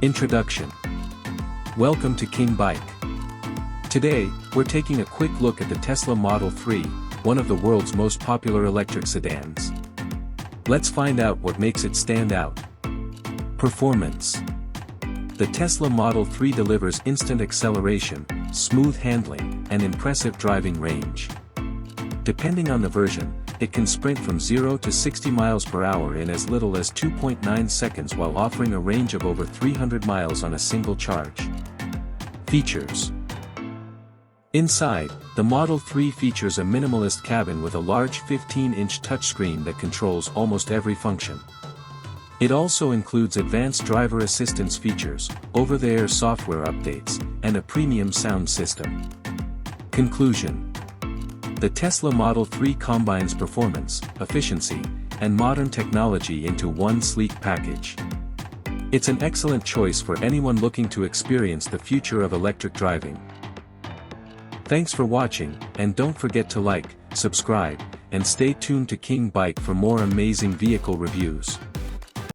Introduction. Welcome to King Bike. Today, we're taking a quick look at the Tesla Model 3, one of the world's most popular electric sedans. Let's find out what makes it stand out. Performance. The Tesla Model 3 delivers instant acceleration, smooth handling, and impressive driving range. Depending on the version, it can sprint from 0 to 60 miles per hour in as little as 2.9 seconds while offering a range of over 300 miles on a single charge. Features. Inside, the Model 3 features a minimalist cabin with a large 15-inch touchscreen that controls almost every function. It also includes advanced driver assistance features, over-the-air software updates, and a premium sound system. Conclusion. The Tesla Model 3 combines performance, efficiency, and modern technology into one sleek package. It's an excellent choice for anyone looking to experience the future of electric driving. Thanks for watching, and don't forget to like, subscribe, and stay tuned to King Bike for more amazing vehicle reviews.